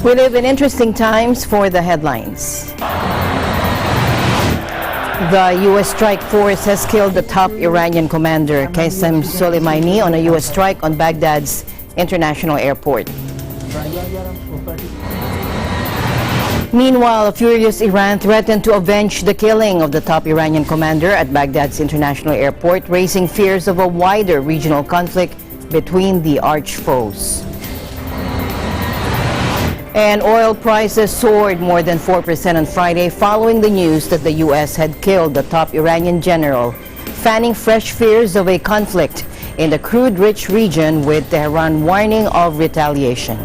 We live in interesting times for the headlines. The U.S. strike force has killed the top Iranian commander, Qasem Soleimani, on a U.S. strike on Baghdad's international airport. Meanwhile, a furious Iran threatened to avenge the killing of the top Iranian commander at Baghdad's international airport, raising fears of a wider regional conflict between the arch foes. And oil prices soared more than 4% on Friday following the news that the U.S. had killed the top Iranian general, fanning fresh fears of a conflict in the crude-rich region, with Tehran warning of retaliation.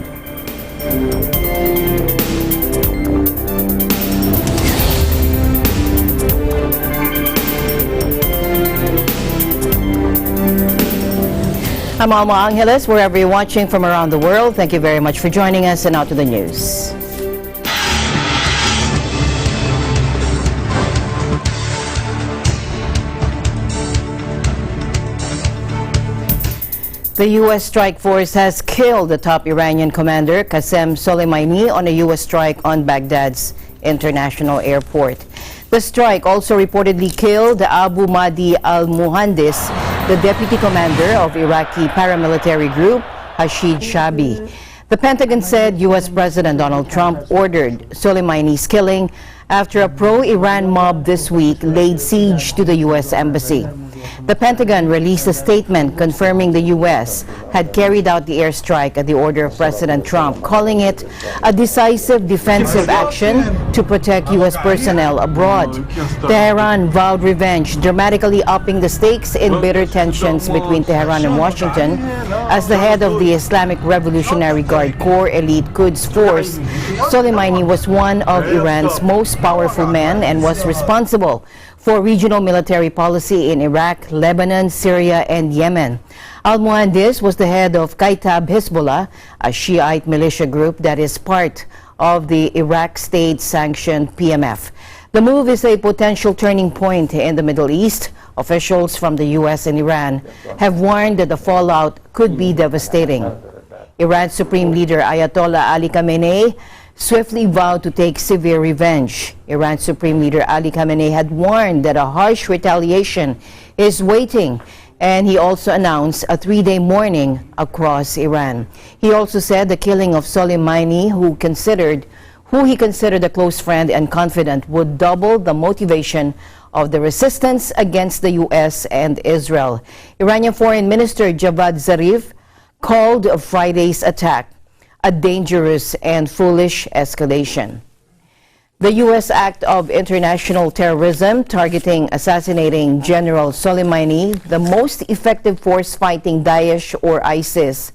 I'm Alma Angeles, wherever you're watching from around the world. Thank you very much for joining us, and now to the news. The U.S. strike force has killed the top Iranian commander, Qasem Soleimani, on a U.S. strike on Baghdad's international airport. The strike also reportedly killed Abu Mahdi al-Muhandis, the deputy commander of Iraqi paramilitary group Hashid Shabi. The Pentagon said U.S. President Donald Trump ordered Soleimani's killing after a pro-Iran mob this week laid siege to the U.S. embassy. The Pentagon released a statement confirming the U.S. had carried out the airstrike at the order of President Trump, calling it a decisive defensive action to protect U.S. personnel abroad. Tehran vowed revenge, dramatically upping the stakes in bitter tensions between Tehran and Washington. As the head of the Islamic Revolutionary Guard Corps elite Quds Force, Soleimani was one of Iran's most powerful men and was responsible for regional military policy in Iraq, Lebanon, Syria, and Yemen. Al-Muhandis was the head of Kaitab Hezbollah, a Shiite militia group that is part of the Iraq state-sanctioned PMF. The move is a potential turning point in the Middle East. Officials from the U.S. and Iran have warned that the fallout could be devastating. Iran's Supreme Leader Ayatollah Ali Khamenei swiftly vowed to take severe revenge. Iran's Supreme Leader Ali Khamenei had warned that a harsh retaliation is waiting, and he also announced a 3-day mourning across Iran. He also said the killing of Soleimani, who he considered a close friend and confidant, would double the motivation of the resistance against the U.S. and Israel. Iranian Foreign Minister Javad Zarif called Friday's attack a dangerous and foolish escalation. The U.S. act of international terrorism targeting assassinating General Soleimani, the most effective force fighting Daesh or ISIS,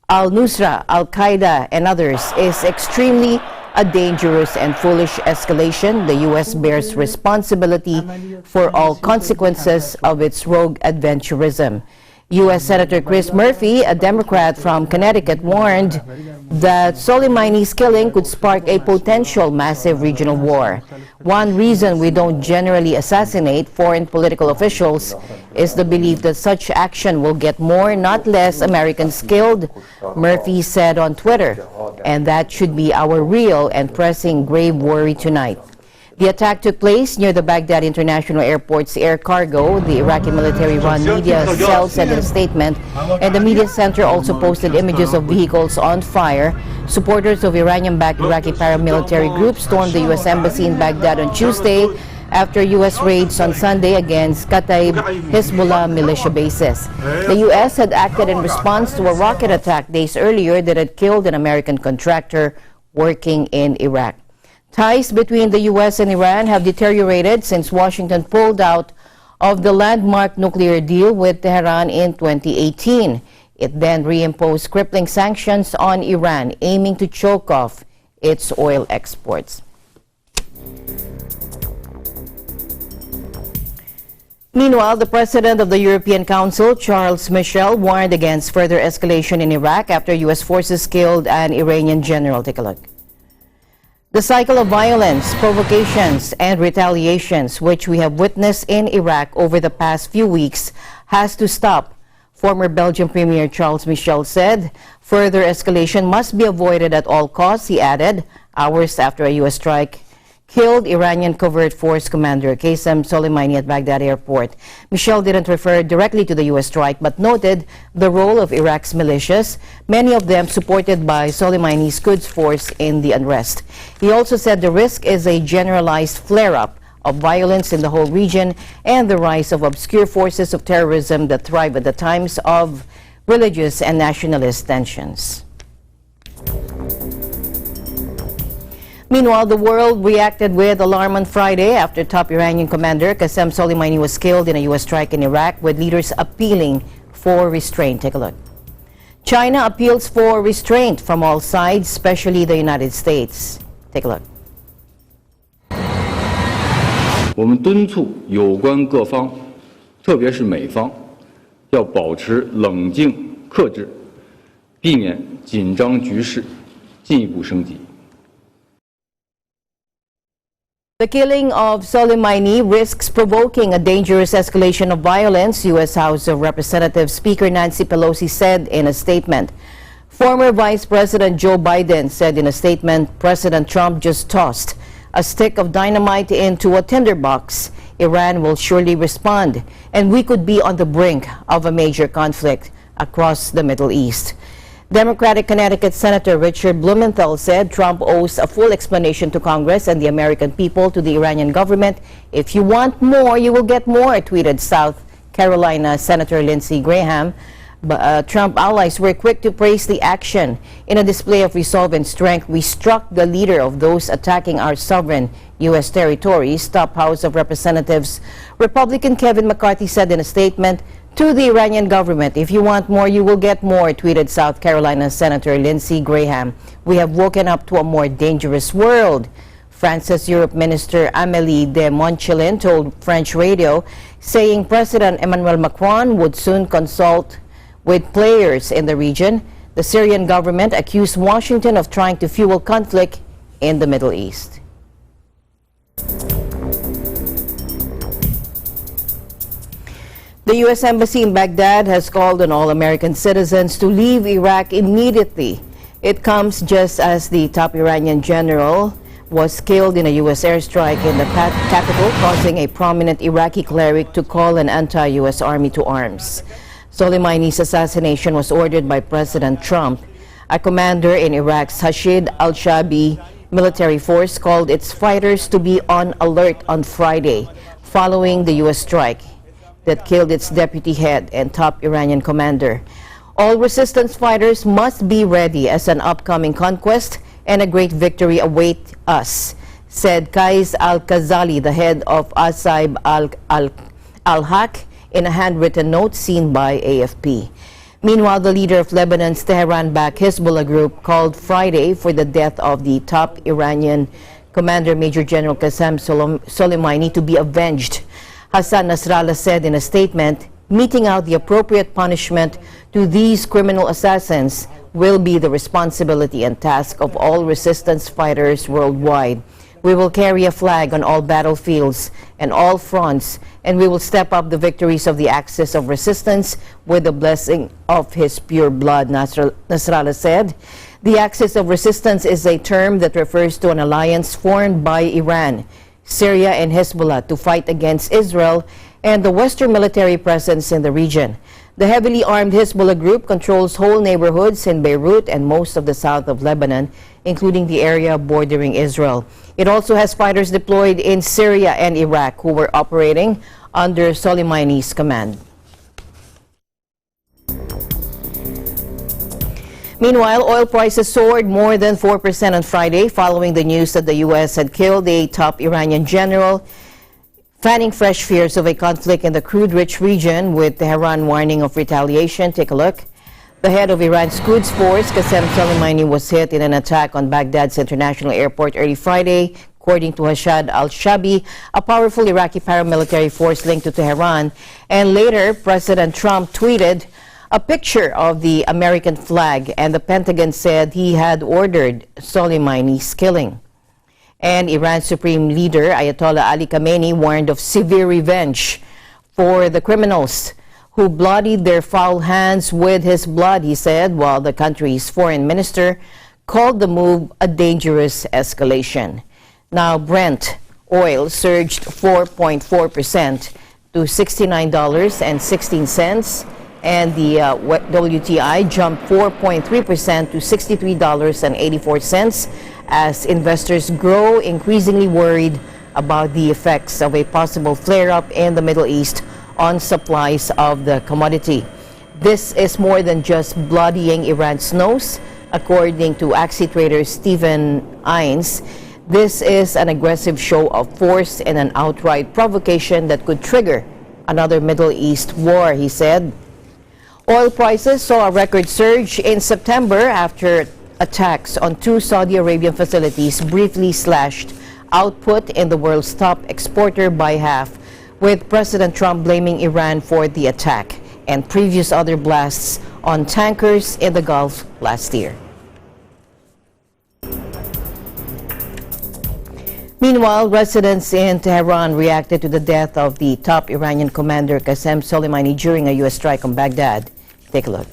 Al-Nusra, Al-Qaeda, and others, is extremely a dangerous and foolish escalation. The U.S. bears responsibility for all consequences of its rogue adventurism. U.S. Senator Chris Murphy, a Democrat from Connecticut, warned that Soleimani's killing could spark a potential massive regional war. One reason we don't generally assassinate foreign political officials is the belief that such action will get more, not less, Americans killed, Murphy said on Twitter. And that should be our real and pressing grave worry tonight. The attack took place near the Baghdad International Airport's air cargo, the Iraqi military-run media cell said in a statement, and the media center also posted images of vehicles on fire. Supporters of Iranian-backed Iraqi paramilitary groups stormed the U.S. Embassy in Baghdad on Tuesday after U.S. raids on Sunday against Kataib Hezbollah militia bases. The U.S. had acted in response to a rocket attack days earlier that had killed an American contractor working in Iraq. Ties between the U.S. and Iran have deteriorated since Washington pulled out of the landmark nuclear deal with Tehran in 2018. It then reimposed crippling sanctions on Iran, aiming to choke off its oil exports. Meanwhile, the president of the European Council, Charles Michel, warned against further escalation in Iraq after U.S. forces killed an Iranian general. Take a look. The cycle of violence, provocations, and retaliations which we have witnessed in Iraq over the past few weeks has to stop Former Belgian Premier Charles Michel said further escalation must be avoided at all costs. He added, hours after a U.S. strike killed Iranian covert force commander Qasem Soleimani at Baghdad airport. Michel didn't refer directly to the U.S. strike but noted the role of Iraq's militias, many of them supported by Soleimani's Quds force in the unrest. He also said the risk is a generalized flare-up of violence in the whole region and the rise of obscure forces of terrorism that thrive at the times of religious and nationalist tensions. Meanwhile, the world reacted with alarm on Friday after top Iranian commander Qasem Soleimani was killed in a U.S. strike in Iraq, with leaders appealing for restraint. Take a look. China appeals for restraint from all sides, especially the United States. Take a look. 我们敦促有关各方，特别是美方，要保持冷静克制，避免紧张局势进一步升级。 The killing of Soleimani risks provoking a dangerous escalation of violence, U.S. House of Representatives Speaker Nancy Pelosi said in a statement. Former Vice President Joe Biden said in a statement President Trump just tossed a stick of dynamite into a tinderbox. Iran will surely respond, and we could be on the brink of a major conflict across the Middle East. Democratic Connecticut Senator Richard Blumenthal said Trump owes a full explanation to Congress and the American people, to the Iranian government. If you want more, you will get more, tweeted South Carolina Senator Lindsey Graham. Trump allies were quick to praise the action. In a display of resolve and strength, we struck the leader of those attacking our sovereign U.S. territories, top House of Representatives Republican Kevin McCarthy said in a statement. To the Iranian government, if you want more, you will get more, tweeted South Carolina Senator Lindsey Graham. We have woken up to a more dangerous world. France's Europe Minister Amélie de Montchalin told French radio, saying President Emmanuel Macron would soon consult with players in the region. The Syrian government accused Washington of trying to fuel conflict in the Middle East. The U.S. Embassy in Baghdad has called on all American citizens to leave Iraq immediately. It comes just as the top Iranian general was killed in a U.S. airstrike in the capital, causing a prominent Iraqi cleric to call an anti-U.S. army to arms. Soleimani's assassination was ordered by President Trump. A commander in Iraq's Hashid al-Shabi military force called its fighters to be on alert on Friday, following the U.S. strike that killed its deputy head and top Iranian commander. All resistance fighters must be ready as an upcoming conquest and a great victory await us, said Qais al-Khazali, the head of Asaib al-Haq, in a handwritten note seen by AFP. Meanwhile, the leader of Lebanon's Tehran-backed Hezbollah group called Friday for the death of the top Iranian commander, Major General Qasem Soleimani, to be avenged. Hassan Nasrallah said in a statement, meting out the appropriate punishment to these criminal assassins will be the responsibility and task of all resistance fighters worldwide. We will carry a flag on all battlefields and all fronts, and we will step up the victories of the axis of resistance with the blessing of his pure blood, Nasrallah said. The axis of resistance is a term that refers to an alliance formed by Iran, Syria, and Hezbollah to fight against Israel and the Western military presence in the region. The heavily armed Hezbollah group controls whole neighborhoods in Beirut and most of the south of Lebanon, including the area bordering Israel. It also has fighters deployed in Syria and Iraq who were operating under Soleimani's command. Meanwhile, oil prices soared more than 4% on Friday following the news that the U.S. had killed a top Iranian general, fanning fresh fears of a conflict in the crude-rich region, with Tehran warning of retaliation. Take a look. The head of Iran's Quds force, Qasem Soleimani, was hit in an attack on Baghdad's international airport early Friday, according to Hashid al-Shabi, a powerful Iraqi paramilitary force linked to Tehran. And later, President Trump tweeted a picture of the American flag, and the Pentagon said he had ordered Soleimani's killing. And Iran's supreme leader, Ayatollah Ali Khamenei, warned of severe revenge for the criminals who bloodied their foul hands with his blood, he said, while the country's foreign minister called the move a dangerous escalation. Now, Brent oil surged 4.4% to $69.16, and the WTI jumped 4.3% to $63.84 as investors grow increasingly worried about the effects of a possible flare-up in the Middle East on supplies of the commodity. This is more than just bloodying Iran's nose, according to Axie trader Stephen Innes. This is an aggressive show of force and an outright provocation that could trigger another Middle East war, he said. Oil prices saw a record surge in September after attacks on two Saudi Arabian facilities briefly slashed output in the world's top exporter by half, with President Trump blaming Iran for the attack and previous other blasts on tankers in the Gulf last year. Meanwhile, residents in Tehran reacted to the death of the top Iranian commander Qasem Soleimani during a U.S. strike on Baghdad. Take a look.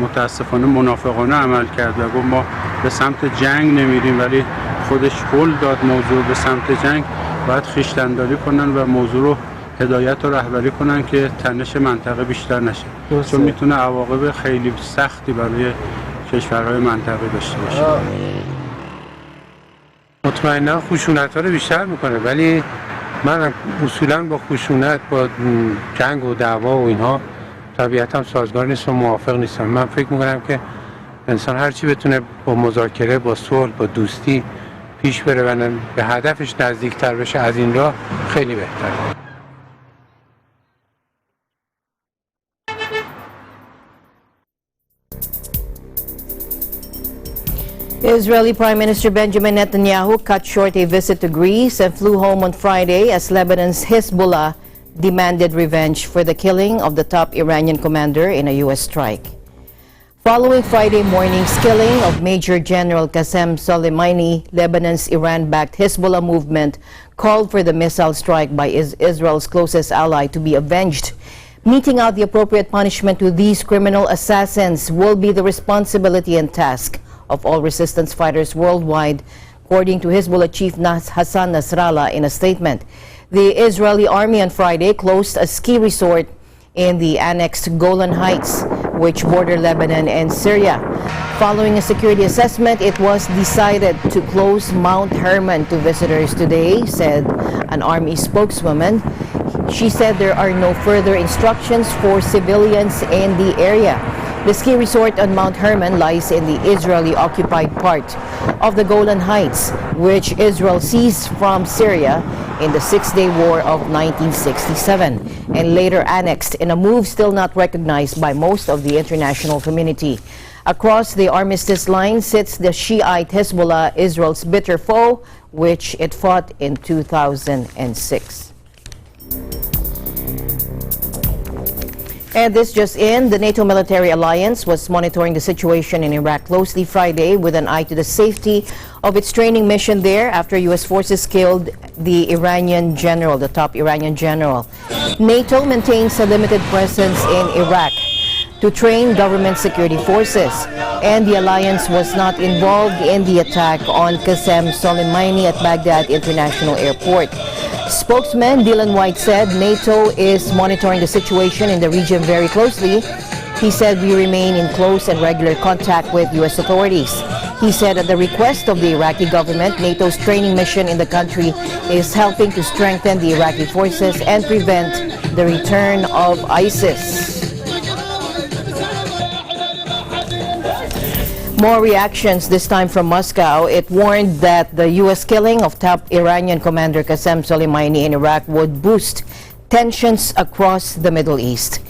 متاسفانه منافقانه عمل کرد و گفت ما به سمت جنگ نمیریم، ولی خودش هل داد موضوع به سمت جنگ. باید خویشتن‌داری کنن و موضوع رو هدایت و رهبری کنن که تنش منطقه بیشتر نشه، چون میتونه عواقب خیلی سختی برای کشورهای منطقه داشته باشه. مطمئنا خشونت‌ها رو بیشتر میکنه، ولی من اصولا با خشونت، با جنگ و دعوا و اینها طبیعتاً سازگار نیست و موافق نیستم. من فکر میکنم که انسان هرچی بتونه با مذاکره، با صلح، با دوستی پیش بره و به هدفش نزدیکتر بشه، از این راه خیلی بهتره. Israeli Prime Minister Benjamin Netanyahu cut short a visit to Greece and flew home on Friday as Lebanon's Hezbollah demanded revenge for the killing of the top Iranian commander in a U.S. strike. Following Friday morning's killing of Major General Qasem Soleimani, Lebanon's Iran-backed Hezbollah movement called for the missile strike by Israel's closest ally to be avenged. Meting out the appropriate punishment to these criminal assassins will be the responsibility and task of all resistance fighters worldwide, according to Hezbollah chief Hassan Nasrallah in a statement. The Israeli army on Friday closed a ski resort in the annexed Golan Heights, which border Lebanon and Syria. Following a security assessment, it was decided to close Mount Hermon to visitors today, said an army spokeswoman. She said there are no further instructions for civilians in the area. The ski resort on Mount Hermon lies in the Israeli-occupied part of the Golan Heights, which Israel seized from Syria in the Six-Day War of 1967 and later annexed in a move still not recognized by most of the international community. Across the armistice line sits the Shiite Hezbollah, Israel's bitter foe, which it fought in 2006. And this just in, the NATO military alliance was monitoring the situation in Iraq closely Friday with an eye to the safety of its training mission there after U.S. forces killed the Iranian general, the top Iranian general. NATO maintains a limited presence in Iraq to train government security forces, and the alliance was not involved in the attack on Qasem Soleimani at Baghdad International Airport. Spokesman Dylan White said NATO is monitoring the situation in the region very closely. He said we remain in close and regular contact with U.S. authorities. He said at the request of the Iraqi government, NATO's training mission in the country is helping to strengthen the Iraqi forces and prevent the return of ISIS. More reactions, this time from Moscow. It warned that the U.S. killing of top Iranian commander Qasem Soleimani in Iraq would boost tensions across the Middle East.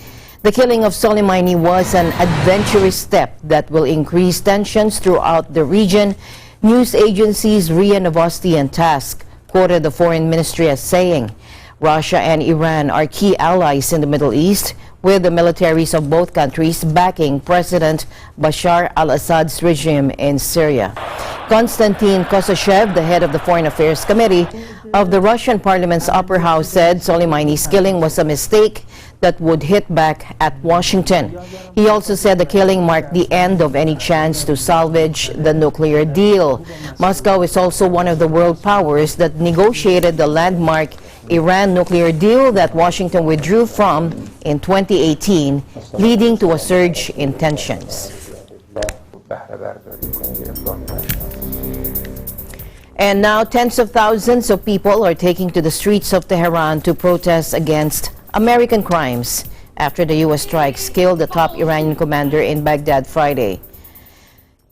The killing of Soleimani was an adventurous step that will increase tensions throughout the region. News agencies RIA Novosti and TASS quoted the foreign ministry as saying, Russia and Iran are key allies in the Middle East, with the militaries of both countries backing President Bashar al-Assad's regime in Syria. Konstantin Kosachev, the head of the Foreign Affairs Committee of the Russian Parliament's upper house, said Soleimani's killing was a mistake that would hit back at Washington. He also said the killing marked the end of any chance to salvage the nuclear deal. Moscow is also one of the world powers that negotiated the landmark Iran nuclear deal that Washington withdrew from in 2018, leading to a surge in tensions. And now tens of thousands of people are taking to the streets of Tehran to protest against American crimes after the U.S. strikes killed the top Iranian commander in Baghdad Friday.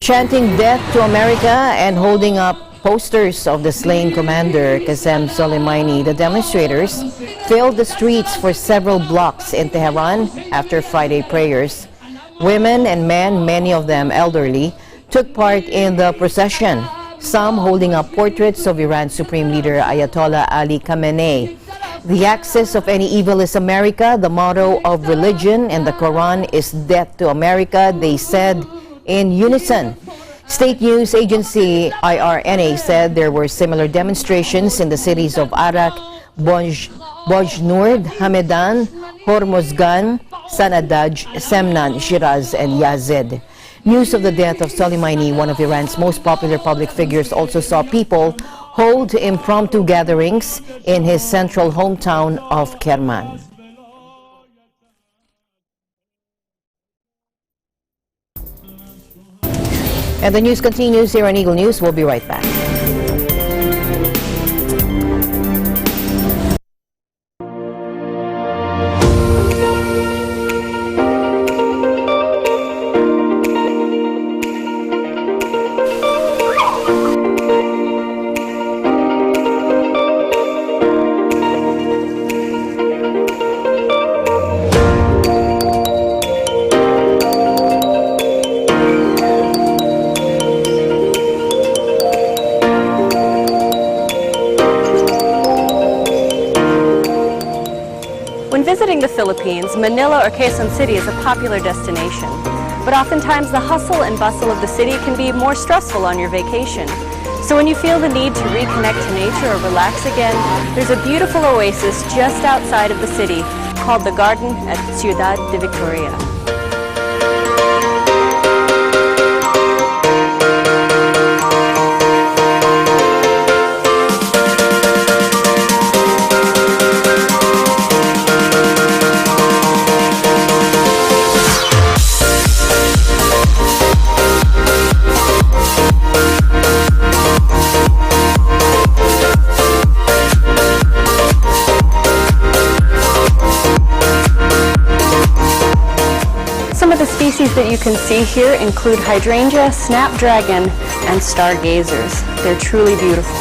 Chanting "Death to America" and holding up posters of the slain commander, Qasem Soleimani, the demonstrators filled the streets for several blocks in Tehran after Friday prayers. Women and men, many of them elderly, took part in the procession, some holding up portraits of Iran's Supreme Leader Ayatollah Ali Khamenei. The axis of any evil is America, the motto of religion, and the Quran is "Death to America," they said in unison. State news agency IRNA said there were similar demonstrations in the cities of Arak, Bojnurd, Hamedan, Hormozgan, Sanadaj, Semnan, Shiraz, and Yazid. News of the death of Soleimani, one of Iran's most popular public figures, also saw people hold impromptu gatherings in his central hometown of Kerman. And the news continues here on Eagle News. We'll be right back. Visiting the Philippines, Manila or Quezon City is a popular destination. But oftentimes the hustle and bustle of the city can be more stressful on your vacation. So when you feel the need to reconnect to nature or relax again, there's a beautiful oasis just outside of the city called the Garden at Ciudad de Victoria. That you can see here include hydrangea, snapdragon, and stargazers. They're truly beautiful.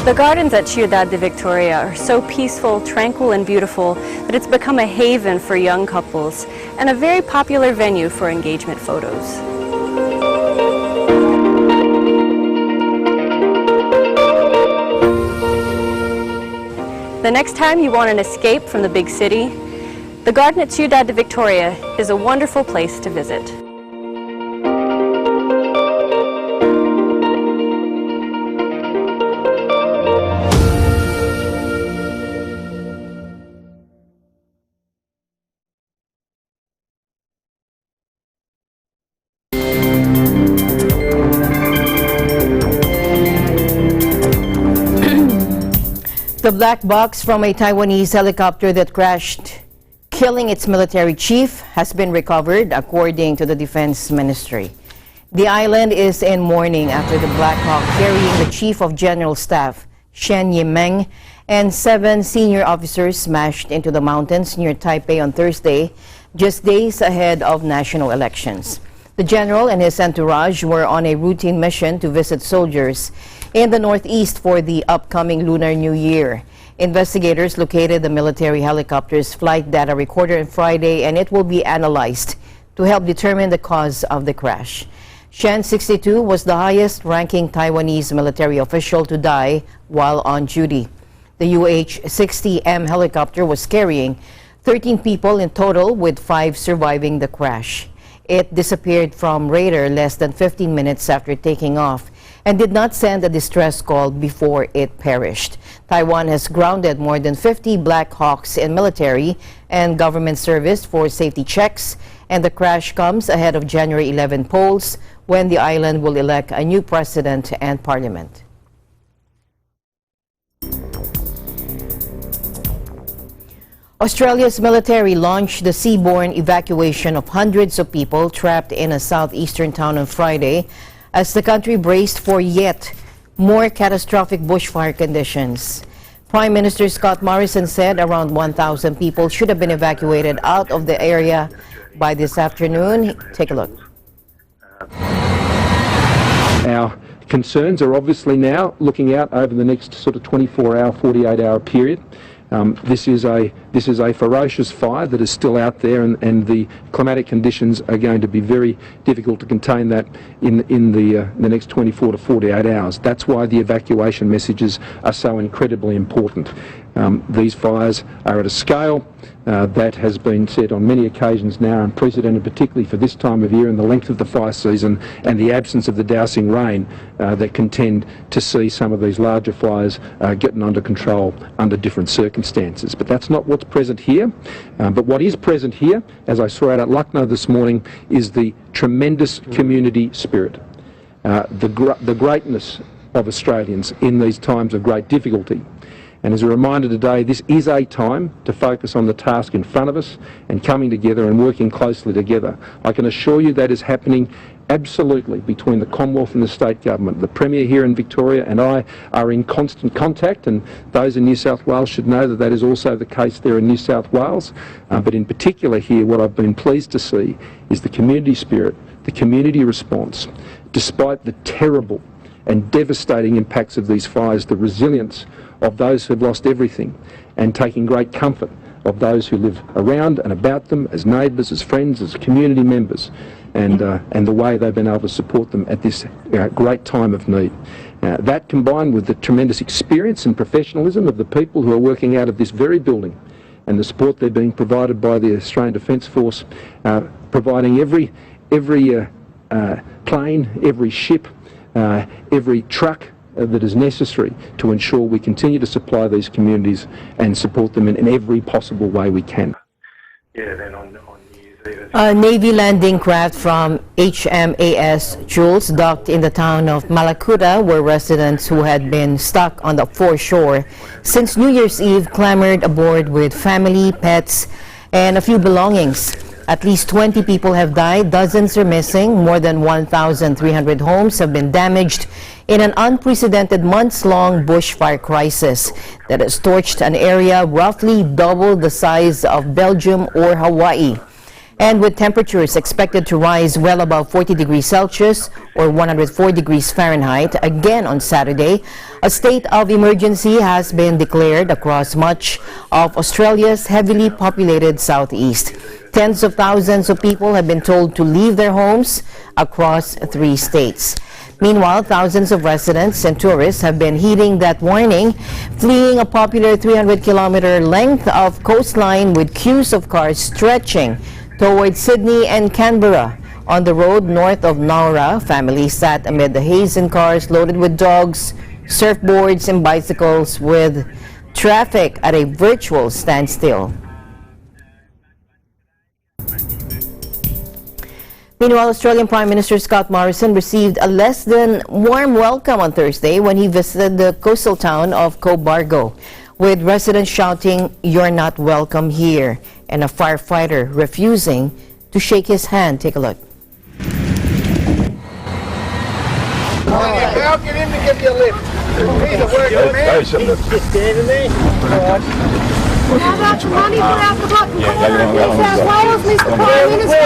The gardens at Ciudad de Victoria are so peaceful, tranquil, and beautiful that it's become a haven for young couples and a very popular venue for engagement photos. The next time you want an escape from the big city, the garden at Ciudad de Victoria is a wonderful place to visit. The black box from a Taiwanese helicopter that crashed, killing its military chief, has been recovered, according to the Defense Ministry. The island is in mourning after the Black Hawk carrying the Chief of General Staff, Shen Yimeng, and 7 senior officers smashed into the mountains near Taipei on Thursday, just days ahead of national elections. The general and his entourage were on a routine mission to visit soldiers in the northeast for the upcoming Lunar New Year. Investigators located the military helicopter's flight data recorder on Friday, and it will be analyzed to help determine the cause of the crash. Shen, 62, was the highest-ranking Taiwanese military official to die while on duty. The UH-60M helicopter was carrying 13 people in total, with 5 surviving the crash. It disappeared from radar less than 15 minutes after taking off and did not send a distress call before it perished. Taiwan has grounded more than 50 Black Hawks in military and government service for safety checks, and the crash comes ahead of January 11 polls when the island will elect a new president and parliament. Australia's military launched the seaborne evacuation of hundreds of people trapped in a southeastern town on Friday as the country braced for yet more catastrophic bushfire conditions. Prime Minister Scott Morrison said around 1,000 people should have been evacuated out of the area by this afternoon. Take a look. Our concerns are obviously now looking out over the next sort of 24-hour, 48-hour period. This is a ferocious fire that is still out there, and the climatic conditions are going to be very difficult to contain that in the next 24 to 48 hours. That's why the evacuation messages are so incredibly important. These fires are at a scale that has been said on many occasions now, unprecedented, particularly for this time of year and the length of the fire season and the absence of the dousing rain that can tend to see some of these larger fires getting under control under different circumstances. But that's not what's present here. But what is present here, as I saw out at Lucknow this morning, is the tremendous community spirit, the greatness of Australians in these times of great difficulty. And as a reminder today, this is a time to focus on the task in front of us and coming together and working closely together. I can assure you that is happening absolutely between the Commonwealth and the state government. The Premier here in Victoria and I are in constant contact, and those in New South Wales should know that that is also the case there in New South Wales. But in particular here, what I've been pleased to see is the community spirit, the community response. Despite the terrible and devastating impacts of these fires, the resilience of those who have lost everything, and taking great comfort of those who live around and about them as neighbours, as friends, as community members, and the way they've been able to support them at this great time of need. That, combined with the tremendous experience and professionalism of the people who are working out of this very building, and the support they're being provided by the Australian Defence Force, providing every plane, every ship, every truck that is necessary to ensure we continue to supply these communities and support them in every possible way we can. A Navy landing craft from HMAS Jules docked in the town of Malakuta, where residents who had been stuck on the foreshore since New Year's Eve clambered aboard with family, pets, and a few belongings. At least 20 people have died, dozens are missing, more than 1,300 homes have been damaged in an unprecedented months-long bushfire crisis that has torched an area roughly double the size of Belgium or Hawaii. And with temperatures expected to rise well above 40 degrees Celsius or 104 degrees Fahrenheit again on Saturday, a state of emergency has been declared across much of Australia's heavily populated southeast. Tens of thousands of people have been told to leave their homes across 3 states. Meanwhile, thousands of residents and tourists have been heeding that warning, fleeing a popular 300-kilometer length of coastline with queues of cars stretching towards Sydney and Canberra. On the road north of Nowra, families sat amid the haze in cars loaded with dogs, surfboards, and bicycles, with traffic at a virtual standstill. Meanwhile, Australian Prime Minister Scott Morrison received a less than warm welcome on Thursday when he visited the coastal town of Cobargo, with residents shouting, "You're not welcome here," and a firefighter refusing to shake his hand. Take a look. I'll get him to give you a lift. He's a working man. Just standing there. How much money for our forgotten corner of New South Wales, Mr Prime Minister?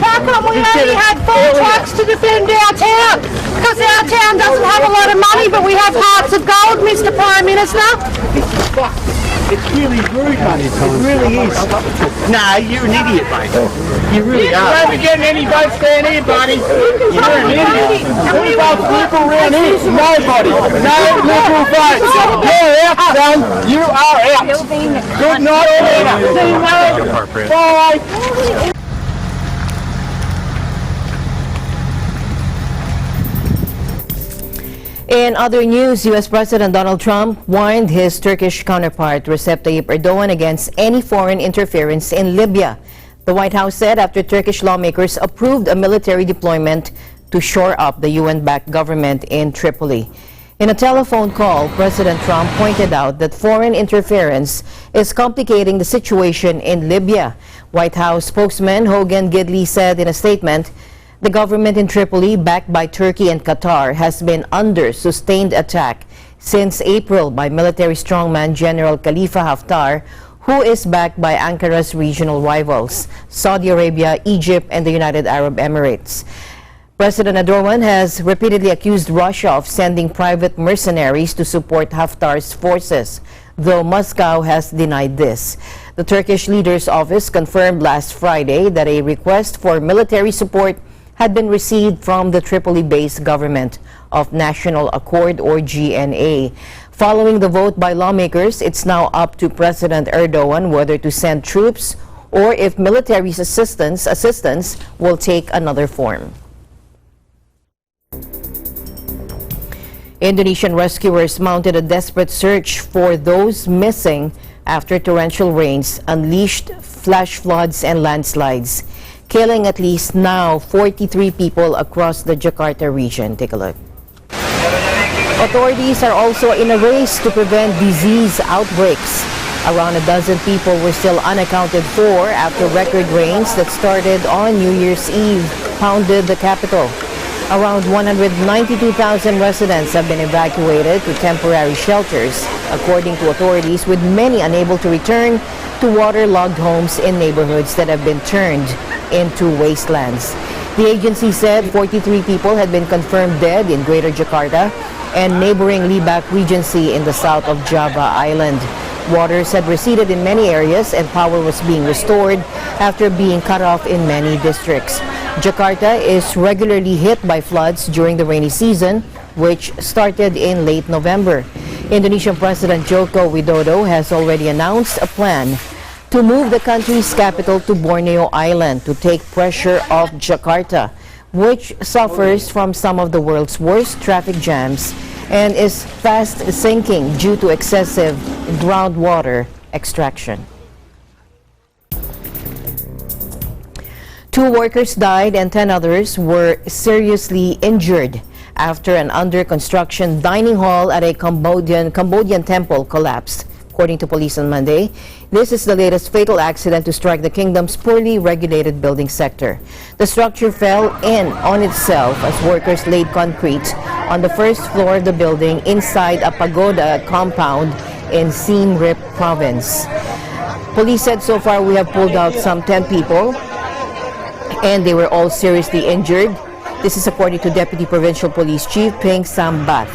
How come we only had 4 trucks to defend our town? Because our town doesn't have a lot of money, but we have hearts of gold, Mr Prime Minister. It's really rude, mate. It really is. Nah, you're an idiot, mate. You really are. You ain't getting any votes down here, buddy. You're an idiot. Who votes liberal around here? Nobody. No liberal votes. You're out, son. You are out. Good night, Anna. See you, mate. Bye. In other news, U.S. President Donald Trump warned his Turkish counterpart Recep Tayyip Erdogan against any foreign interference in Libya. The White House said after Turkish lawmakers approved a military deployment to shore up the UN-backed government in Tripoli. In a telephone call, President Trump pointed out that foreign interference is complicating the situation in Libya. White House spokesman Hogan Gidley said in a statement, the government in Tripoli, backed by Turkey and Qatar, has been under sustained attack since April by military strongman General Khalifa Haftar, who is backed by Ankara's regional rivals, Saudi Arabia, Egypt, and the United Arab Emirates. President Erdogan has repeatedly accused Russia of sending private mercenaries to support Haftar's forces, though Moscow has denied this. The Turkish leader's office confirmed last Friday that a request for military support had been received from the Tripoli-based Government of National Accord, or GNA. Following the vote by lawmakers, it's now up to President Erdogan whether to send troops or if military assistance will take another form. Indonesian rescuers mounted a desperate search for those missing after torrential rains unleashed flash floods and landslides, killing at least now 43 people across the Jakarta region. Take a look. Authorities are also in a race to prevent disease outbreaks. Around a dozen people were still unaccounted for after record rains that started on New Year's Eve pounded the capital. Around 192,000 residents have been evacuated to temporary shelters, according to authorities, with many unable to return to waterlogged homes in neighborhoods that have been turned into wastelands. The agency said 43 people had been confirmed dead in Greater Jakarta and neighboring Libak Regency in the south of Java Island. Waters had receded in many areas and power was being restored after being cut off in many districts. Jakarta is regularly hit by floods during the rainy season, which started in late November. Indonesian President Joko Widodo has already announced a plan to move the country's capital to Borneo Island to take pressure off Jakarta, which suffers from some of the world's worst traffic jams and is fast sinking due to excessive groundwater extraction. 2 workers died and 10 others were seriously injured after an under-construction dining hall at a Cambodian temple collapsed, according to police on Monday. This is the latest fatal accident to strike the kingdom's poorly regulated building sector. The structure fell in on itself as workers laid concrete on the first floor of the building inside a pagoda compound in Siem Reap province. Police said so far we have pulled out some 10 people and they were all seriously injured. This is according to Deputy Provincial Police Chief Ping Sambat.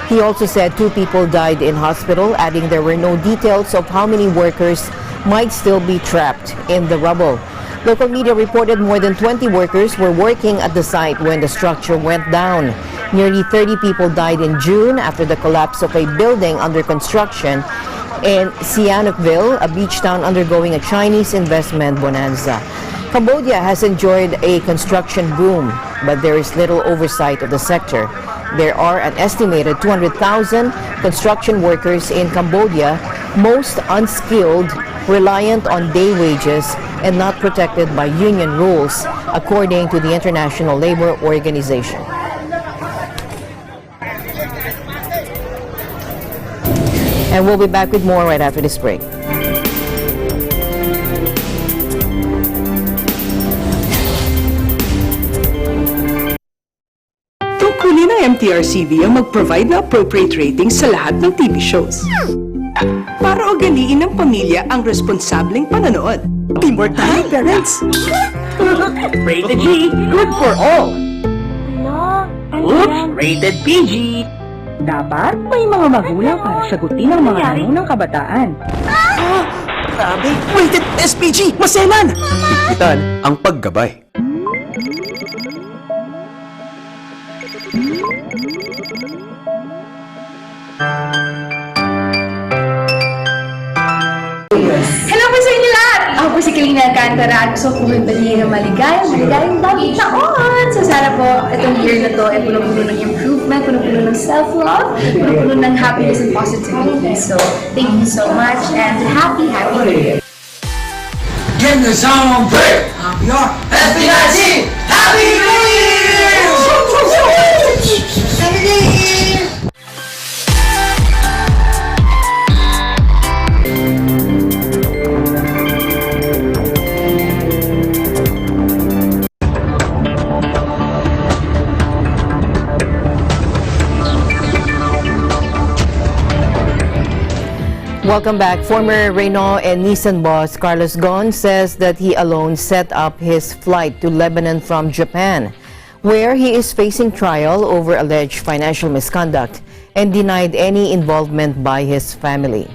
He also said 2 people died in hospital, adding there were no details of how many workers might still be trapped in the rubble. Local media reported more than 20 workers were working at the site when the structure went down. Nearly 30 people died in June after the collapse of a building under construction in Sihanoukville, a beach town undergoing a Chinese investment bonanza. Cambodia has enjoyed a construction boom, but there is little oversight of the sector. There are an estimated 200,000 construction workers in Cambodia, most unskilled, reliant on day wages, and not protected by union rules, according to the International Labor Organization. And we'll be back with more right after this break. Tungkulin ng MTRCV ang mag-provide na appropriate ratings sa lahat ng TV shows. Para ugaliin ng pamilya ang responsableng panonood. Teamwork tayo, parents! Rated G, good for all! Oops, rated PG! Dapat may mga magulang para sagutin ang mga tanong ng kabataan. Grabe, rated SPG, maselan! Higpitan ang paggabay. Hello po sa inyo lahat! Ako po si Kalina Alcantara at gusto ko magbalik ng maligayang bagong taon! So sana po itong year na to ay puno-puno ng improvement, puno-puno ng self-love, puno-puno ng happiness and positivity. So thank you so much and happy New Year! Get the sound break! Happy Happy New Year! Happy New Year! Welcome back. Former Renault and Nissan boss Carlos Ghosn says that he alone set up his flight to Lebanon from Japan, where he is facing trial over alleged financial misconduct and denied any involvement by his family.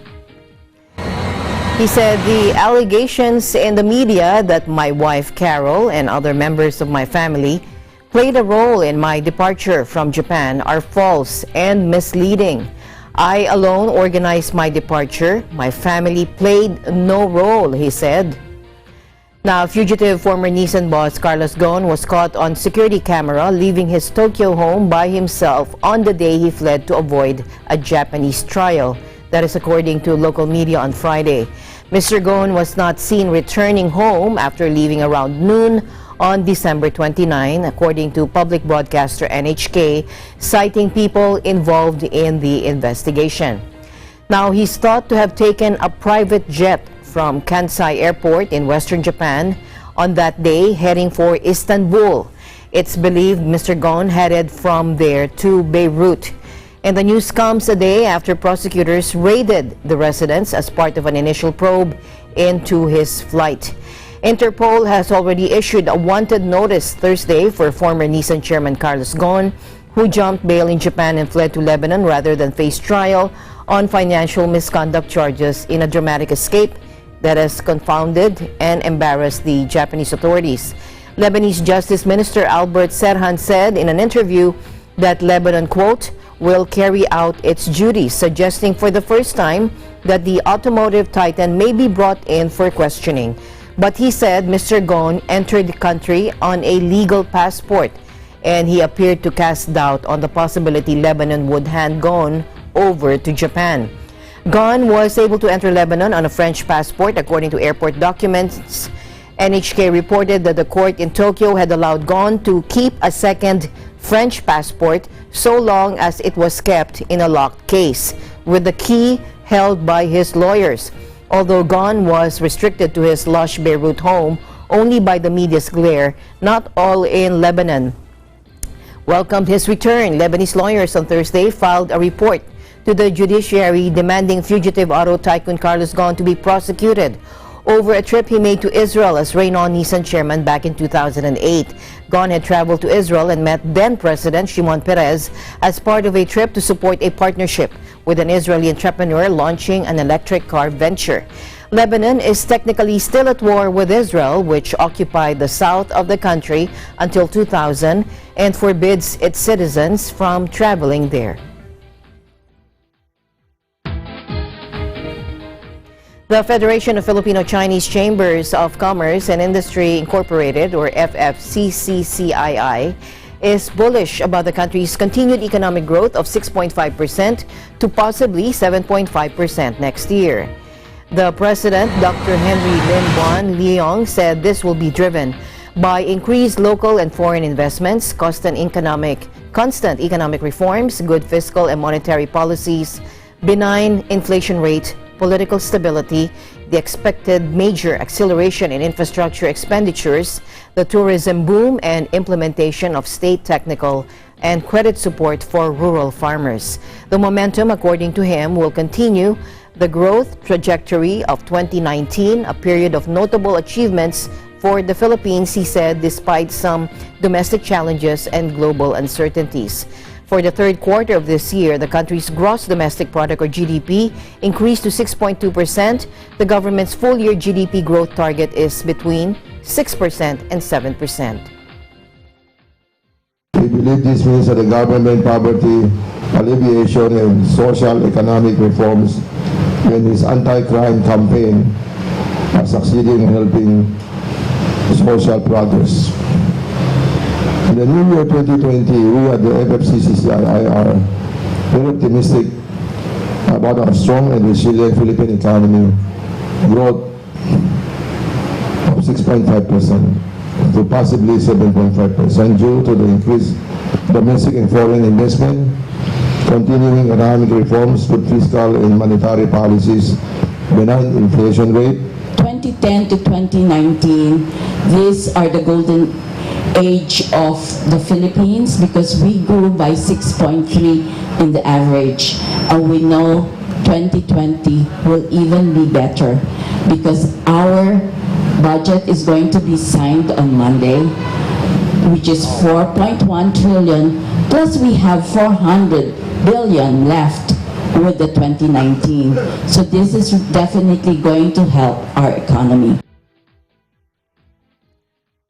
He said the allegations in the media that my wife Carol and other members of my family played a role in my departure from Japan are false and misleading. I alone organized my departure. My family played no role, he said. Now, fugitive former Nissan boss Carlos Ghosn was caught on security camera leaving his Tokyo home by himself on the day he fled to avoid a Japanese trial. That is according to local media on Friday. Mr. Ghosn was not seen returning home after leaving around noon on December 29, according to public broadcaster NHK, citing people involved in the investigation. Now, he's thought to have taken a private jet from Kansai Airport in western Japan on that day, heading for Istanbul. It's believed Mr. Ghosn headed from there to Beirut. And the news comes a day after prosecutors raided the residence as part of an initial probe into his flight. Interpol has already issued a wanted notice Thursday for former Nissan chairman Carlos Ghosn, who jumped bail in Japan and fled to Lebanon rather than face trial on financial misconduct charges in a dramatic escape that has confounded and embarrassed the Japanese authorities. Lebanese Justice Minister Albert Serhan said in an interview that Lebanon, quote, will carry out its duties, suggesting for the first time that the automotive titan may be brought in for questioning. But he said Mr. Ghosn entered the country on a legal passport, and he appeared to cast doubt on the possibility Lebanon would hand Ghosn over to Japan. Ghosn was able to enter Lebanon on a French passport, according to airport documents. NHK reported that the court in Tokyo had allowed Ghosn to keep a second French passport so long as it was kept in a locked case, with the key held by his lawyers. Although Ghosn was restricted to his lush Beirut home only by the media's glare, not all in Lebanon welcomed his return. Lebanese lawyers on Thursday filed a report to the judiciary demanding fugitive auto tycoon Carlos Ghosn to be prosecuted over a trip he made to Israel as Renault Nissan chairman back in 2008. Ghosn had traveled to Israel and met then-President Shimon Peres as part of a trip to support a partnership with an Israeli entrepreneur launching an electric car venture. Lebanon is technically still at war with Israel, which occupied the south of the country until 2000 and forbids its citizens from traveling there. The Federation of Filipino-Chinese Chambers of Commerce and Industry Incorporated, or FFCCCII, is bullish about the country's continued economic growth of 6.5% to possibly 7.5% next year. The president, Dr. Henry Lin Buan Leong, said this will be driven by increased local and foreign investments, constant economic reforms, good fiscal and monetary policies, benign inflation rate, political stability, the expected major acceleration in infrastructure expenditures, the tourism boom, and implementation of state technical and credit support for rural farmers. The momentum, according to him, will continue the growth trajectory of 2019, a period of notable achievements for the Philippines, he said, despite some domestic challenges and global uncertainties. For the third quarter of this year, the country's gross domestic product, or GDP, increased to 6.2%. The government's full-year GDP growth target is between 6% and 7%. We believe this means that the government poverty alleviation and social economic reforms in its anti-crime campaign are succeeding in helping social progress. In the new year 2020, we at the FFCCCI are very optimistic about our strong and resilient Philippine economy growth of 6.5% to possibly 7.5% due to the increased domestic and foreign investment, continuing economic reforms with fiscal and monetary policies, benign inflation rate. 2010 to 2019, these are the golden age of the Philippines because we grew by 6.3 in the average, and we know 2020 will even be better because our budget is going to be signed on Monday, which is 4.1 trillion, plus we have 400 billion left with the 2019. So this is definitely going to help our economy.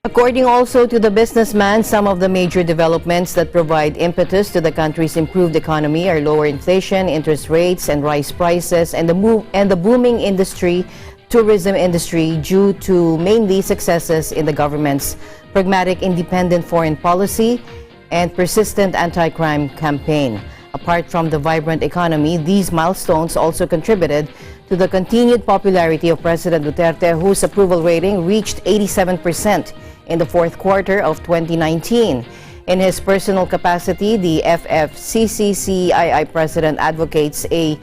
According also to the businessman, some of the major developments that provide impetus to the country's improved economy are lower inflation, interest rates, and rice prices, and the booming tourism industry due to mainly successes in the government's pragmatic independent foreign policy and persistent anti-crime campaign. Apart from the vibrant economy, these milestones also contributed to the continued popularity of President Duterte, whose approval rating reached 87% in the fourth quarter of 2019. In his personal capacity, the FFCCCII president advocates a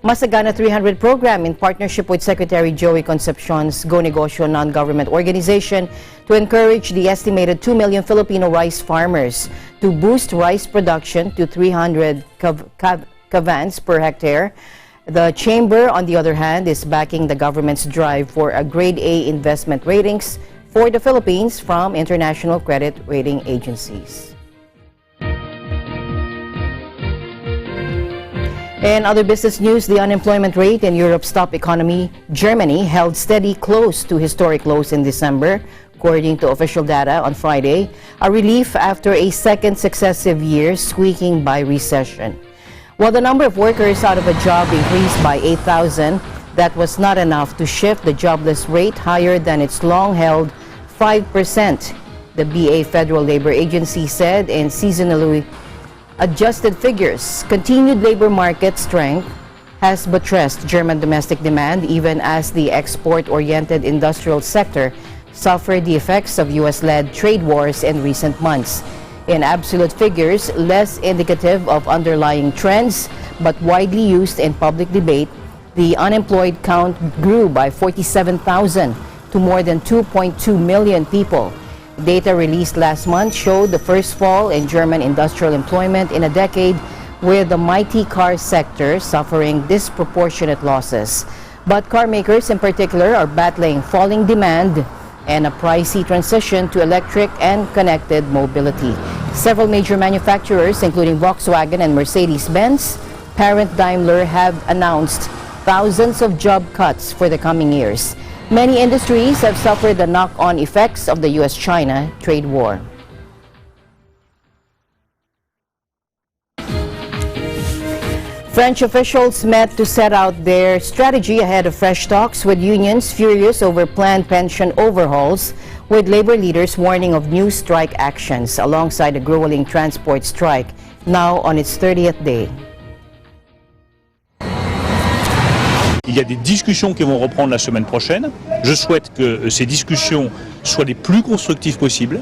Masagana 300 program in partnership with Secretary Joey Concepcion's Go Negosyo non-government organization to encourage the estimated 2 million Filipino rice farmers to boost rice production to 300 kavans per hectare. The chamber, on the other hand, is backing the government's drive for a grade A investment ratings for the Philippines from international credit rating agencies. In other business news, the unemployment rate in Europe's top economy, Germany, held steady close to historic lows in December, according to official data on Friday, a relief after a second successive year squeaking by recession. While the number of workers out of a job increased by 8,000, that was not enough to shift the jobless rate higher than its long-held 5%, the BA Federal Labor Agency said in seasonally adjusted figures. Continued labor market strength has buttressed German domestic demand, even as the export-oriented industrial sector suffered the effects of U.S.-led trade wars in recent months. In absolute figures, less indicative of underlying trends, but widely used in public debate, the unemployed count grew by 47,000 to more than 2.2 million people. Data released last month showed the first fall in German industrial employment in a decade, with the mighty car sector suffering disproportionate losses. But car makers in particular are battling falling demand and a pricey transition to electric and connected mobility. Several major manufacturers, including Volkswagen and Mercedes-Benz, parent Daimler, have announced thousands of job cuts for the coming years. Many industries have suffered the knock-on effects of the U.S.-China trade war. French officials met to set out their strategy ahead of fresh talks with unions furious over planned pension overhauls, with labor leaders warning of new strike actions alongside a grueling transport strike now on its 30th day. Il y a des discussions qui vont reprendre la semaine prochaine. Je souhaite que ces discussions soient les plus constructives possibles,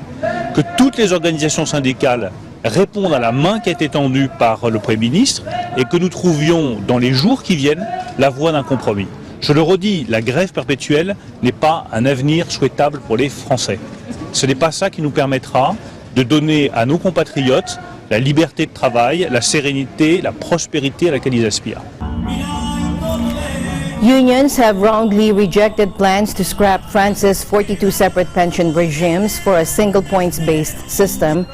que toutes les organisations syndicales répondent à la main qui a été tendue par le Premier ministre et que nous trouvions dans les jours qui viennent la voie d'un compromis. Je le redis, la grève perpétuelle n'est pas un avenir souhaitable pour les Français. Ce n'est pas ça qui nous permettra de donner à nos compatriotes la liberté de travail, la sérénité, la prospérité à laquelle ils aspirent. Unions have roundly rejected plans to scrap France's 42 separate pension regimes for a single points-based system,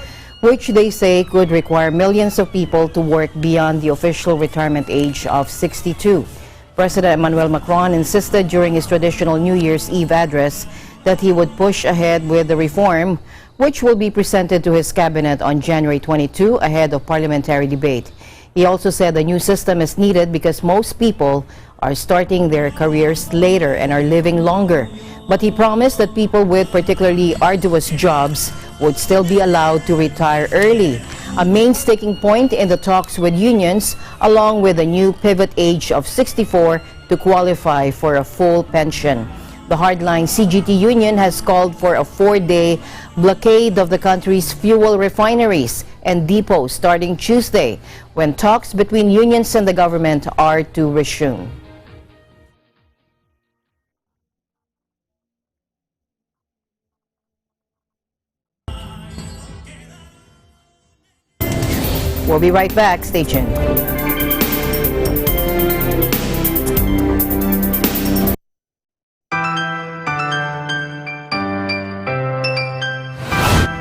which they say could require millions of people to work beyond the official retirement age of 62. President Emmanuel Macron insisted during his traditional New Year's Eve address that he would push ahead with the reform, which will be presented to his cabinet on January 22 ahead of parliamentary debate. He also said the new system is needed because most people are starting their careers later and are living longer. But he promised that people with particularly arduous jobs would still be allowed to retire early, a main sticking point in the talks with unions, along with a new pivot age of 64 to qualify for a full pension. The hardline CGT union has called for a 4-day blockade of the country's fuel refineries and depots starting Tuesday, when talks between unions and the government are to resume. We'll be right back. Stay tuned.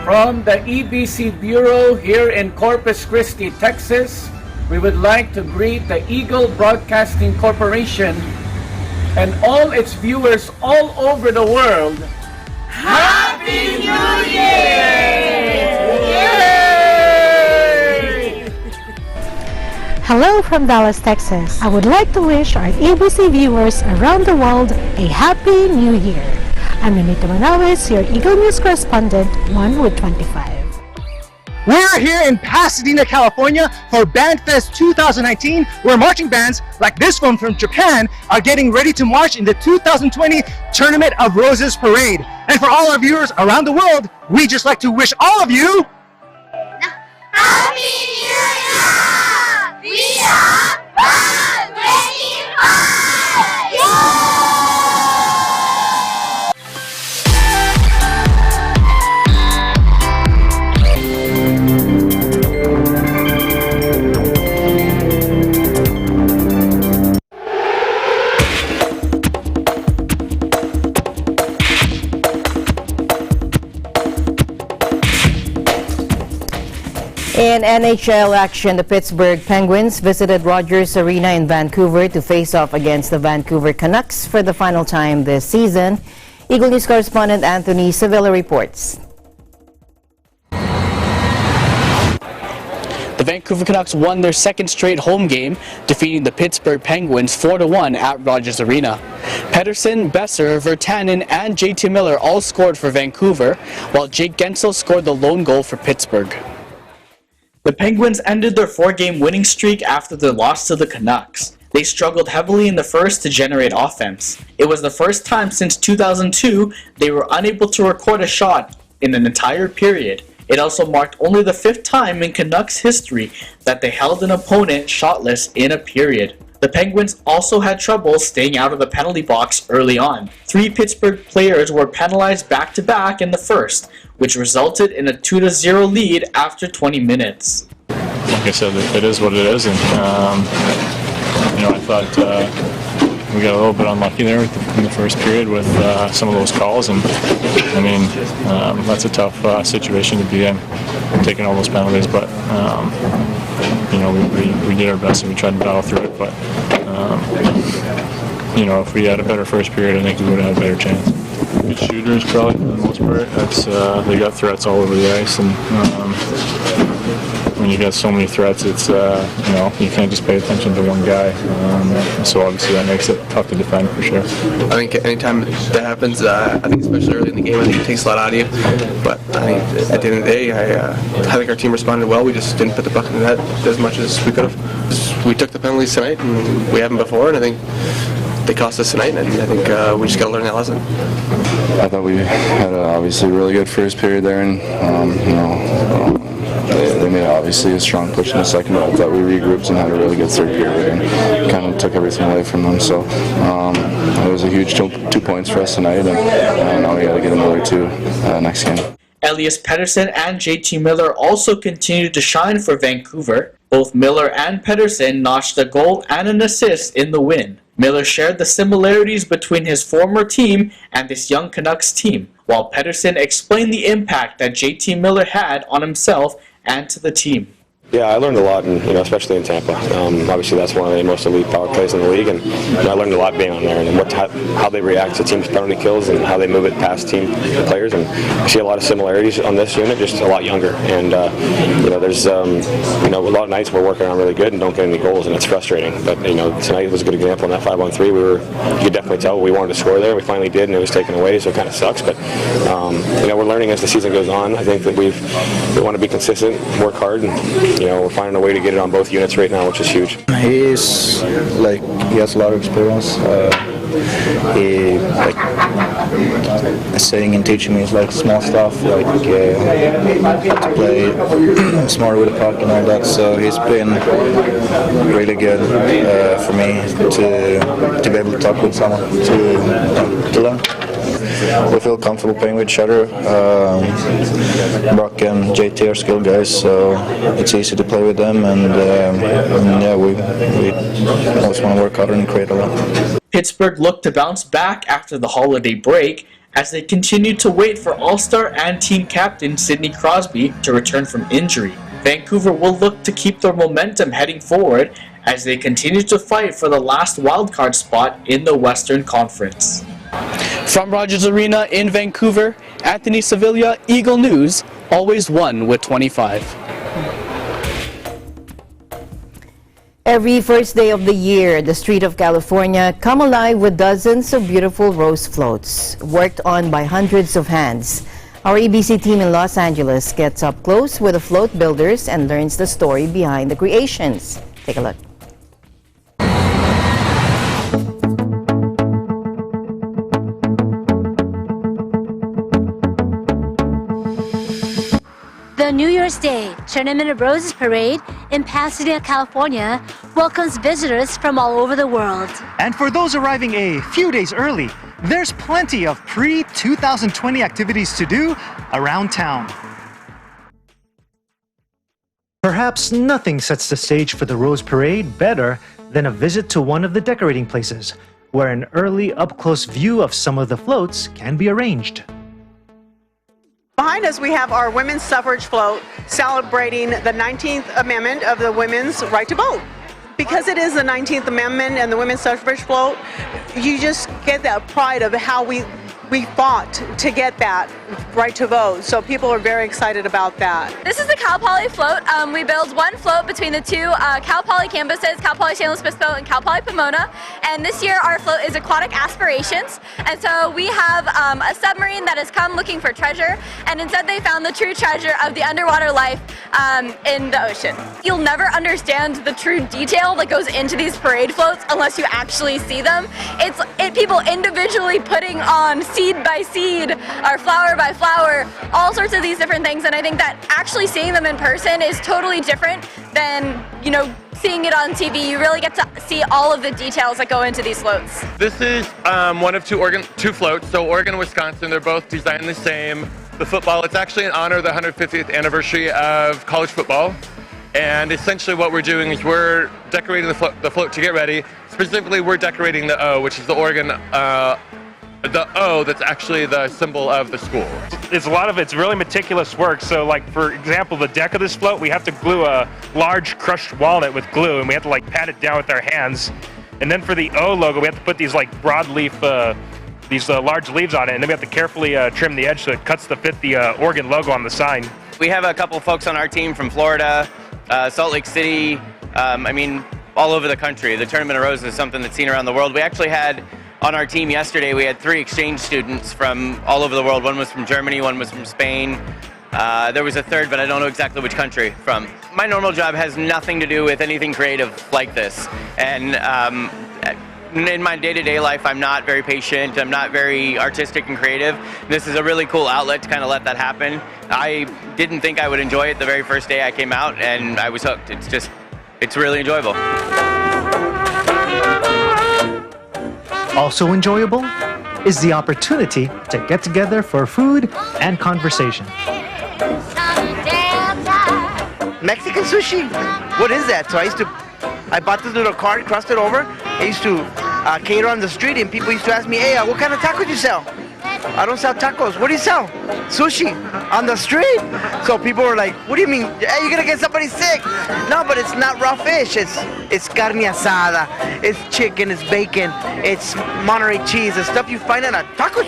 From the EBC Bureau here in Corpus Christi, Texas, we would like to greet the Eagle Broadcasting Corporation and all its viewers all over the world. Happy New Year! Yay! Hello from Dallas, Texas. I would like to wish our ABC viewers around the world a Happy New Year. I'm Anita Manawes, your Eagle News correspondent, 1 with 25. We're here in Pasadena, California for BandFest 2019, where marching bands like this one from Japan are getting ready to march in the 2020 Tournament of Roses Parade. And for all our viewers around the world, we just like to wish all of you Happy New Year! We are 125! In NHL action, the Pittsburgh Penguins visited Rogers Arena in Vancouver to face off against the Vancouver Canucks for the final time this season. Eagle News correspondent Anthony Sevilla reports. The Vancouver Canucks won their second straight home game, defeating the Pittsburgh Penguins 4-1 at Rogers Arena. Pettersson, Besser, Virtanen, and JT Miller all scored for Vancouver, while Jake Gensel scored the lone goal for Pittsburgh. The Penguins ended their 4-game winning streak after their loss to the Canucks. They struggled heavily in the first to generate offense. It was the first time since 2002 they were unable to record a shot in an entire period. It also marked only the 5th time in Canucks history that they held an opponent shotless in a period. The Penguins also had trouble staying out of the penalty box early on. 3 Pittsburgh players were penalized back-to-back in the first, which resulted in a 2-0 lead after 20 minutes. Like I said, it is what it is, and I thought we got a little bit unlucky there in the first period with some of those calls, and that's a tough situation to be in, taking all those penalties. But we did our best and we tried to battle through it. But if we had a better first period, I think we would have had a better chance. Good shooters, probably for the most part. They got threats all over the ice, and when you got so many threats, it's you can't just pay attention to one guy. So obviously that makes it tough to defend for sure. I think anytime that happens, I think especially early in the game, I think it takes a lot out of you. But I think at the end of the day, I think our team responded well. We just didn't put the puck in the net as much as we could have. We took the penalties tonight, and we haven't before, and I think they cost us tonight, and I think we just got to learn that lesson. I thought we had obviously a really good first period there, and they made obviously a strong push in the second, but I thought we regrouped and had a really good third period and kind of took everything away from them. So it was a huge 2 points for us tonight, and now we got to get another 2 next game. Elias Pettersson and JT Miller also continued to shine for Vancouver. Both Miller and Pettersson notched a goal and an assist in the win. Miller shared the similarities between his former team and this young Canucks team, while Pettersson explained the impact that JT Miller had on himself and to the team. Yeah, I learned a lot, and especially in Tampa. Obviously, that's one of the most elite power plays in the league, and I learned a lot being on there and how they react to teams' penalty kills and how they move it past team players. And I see a lot of similarities on this unit, just a lot younger. And there's a lot of nights we're working on really good and don't get any goals, and it's frustrating. But tonight was a good example. In that 5-on-3, you could definitely tell we wanted to score there. We finally did, and it was taken away, so it kind of sucks. But we're learning as the season goes on. I think that we want to be consistent, work hard, and we're finding a way to get it on both units right now, which is huge. He has a lot of experience. Saying and teaching me is small stuff, to play smarter with the puck and all that. So he's been really good for me to be able to talk with someone to learn. We feel comfortable playing with each other. Brock and JT are skilled guys, so it's easy to play with them, and we always want to work harder and create a lot. Pittsburgh looked to bounce back after the holiday break as they continued to wait for All-Star and team captain Sidney Crosby to return from injury. Vancouver will look to keep their momentum heading forward as they continue to fight for the last wildcard spot in the Western Conference. From Rogers Arena in Vancouver, Anthony Sevilla, Eagle News, always one with 25. Every first day of the year, the street of California come alive with dozens of beautiful rose floats, worked on by hundreds of hands. Our ABC team in Los Angeles gets up close with the float builders and learns the story behind the creations. Take a look. The New Year's Day Tournament of Roses Parade in Pasadena, California welcomes visitors from all over the world. And for those arriving a few days early, there's plenty of pre-2020 activities to do around town. Perhaps nothing sets the stage for the Rose Parade better than a visit to one of the decorating places, where an early up-close view of some of the floats can be arranged. Behind us we have our women's suffrage float celebrating the 19th Amendment of the women's right to vote. Because it is the 19th Amendment and the women's suffrage float, you just get that pride of how we fought to get that right to vote. So people are very excited about that. This is the Cal Poly float. We build one float between the two Cal Poly campuses, Cal Poly San Luis Obispo and Cal Poly Pomona. And this year our float is Aquatic Aspirations. And so we have a submarine that has come looking for treasure, and instead they found the true treasure of the underwater life in the ocean. You'll never understand the true detail that goes into these parade floats unless you actually see them. It's people individually putting on seed by seed or flower by flower, all sorts of these different things, and I think that actually seeing them in person is totally different than, seeing it on TV. You really get to see all of the details that go into these floats. This is one of two floats, so Oregon and Wisconsin, they're both designed the same. The football, it's actually in honor of the 150th anniversary of college football, and essentially what we're doing is we're decorating the float to get ready. Specifically, we're decorating the O, which is the Oregon the O that's actually the symbol of the school. It's really meticulous work. So for example, the deck of this float, we have to glue a large crushed walnut with glue, and we have to pat it down with our hands. And then for the O logo, we have to put these broadleaf, these large leaves on it, and then we have to carefully trim the edge so it cuts to fit the Oregon logo on the sign. We have a couple folks on our team from Florida, Salt Lake City, all over the country. The Tournament of Roses is something that's seen around the world. We actually had on our team yesterday, we had 3 exchange students from all over the world. One was from Germany, one was from Spain. There was a third, but I don't know exactly which country from. My normal job has nothing to do with anything creative like this. And in my day-to-day life, I'm not very patient. I'm not very artistic and creative. This is a really cool outlet to kind of let that happen. I didn't think I would enjoy it the very first day I came out, and I was hooked. It's really enjoyable. Also enjoyable is the opportunity to get together for food and conversation. Mexican sushi? What is that? So I bought this little cart, crossed it over. I used to cater on the street, and people used to ask me, hey, what kind of tacos you sell? I don't sell tacos. What do you sell? Sushi on the street. So people were like, what do you mean? Hey, you're gonna get somebody sick. No, but it's not raw fish. It's carne asada. It's chicken. It's bacon. It's Monterey cheese. It's stuff you find on a taco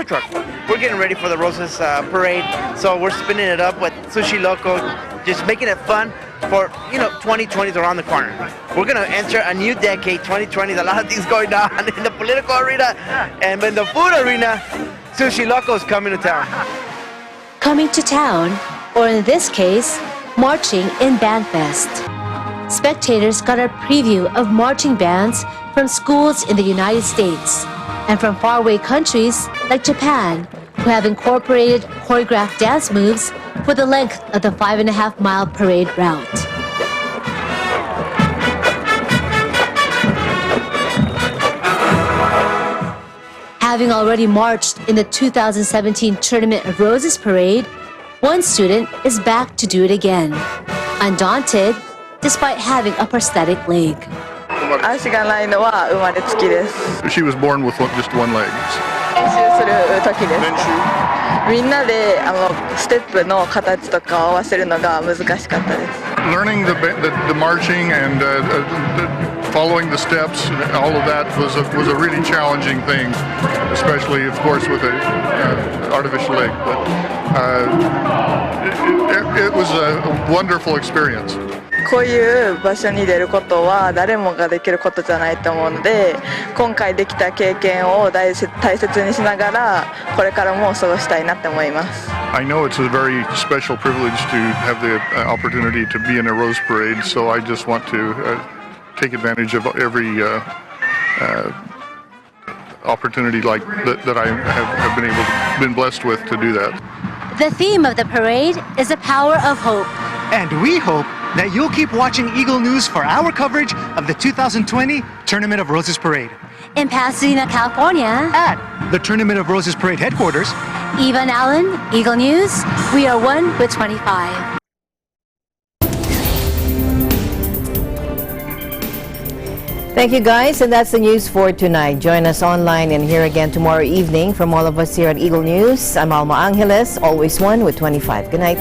truck. We're getting ready for the Roses parade. So we're spinning it up with Sushi Loco, just making it fun for, 2020 is around the corner. We're going to enter a new decade, 2020. There's a lot of things going on in the political arena, and in the food arena, Sushi Loco is coming to town. Coming to town, or in this case, marching in BandFest. Spectators got a preview of marching bands from schools in the United States and from faraway countries like Japan, who have incorporated choreographed dance moves for the length of the 5.5-mile parade route. Having already marched in the 2017 Tournament of Roses parade, one student is back to do it again, undaunted despite having a prosthetic leg. She was born with just one leg. みんなでステップの形とかを合わせるのが難しかったです。 Learning the marching and following the steps, all of that was a really challenging thing, especially, of course, with an artificial leg. But it was a wonderful experience. こういう場所に出ることは誰もができることじゃないと思うので、今回できた経験を大切にしながらこれからも過ごしたいなって思います。 I know it's a very special privilege to have the opportunity to be in a Rose Parade, so I just want to take advantage of every opportunity like that I have been blessed with to do that. The theme of the parade is the power of hope. And we hope that you'll keep watching Eagle News for our coverage of the 2020 Tournament of Roses Parade. In Pasadena, California, at the Tournament of Roses Parade headquarters, Eva and Allen, Eagle News, we are 1 with 25. Thank you, guys, and that's the news for tonight. Join us online and here again tomorrow evening. From all of us here at Eagle News, I'm Alma Angeles, always 1 with 25. Good night.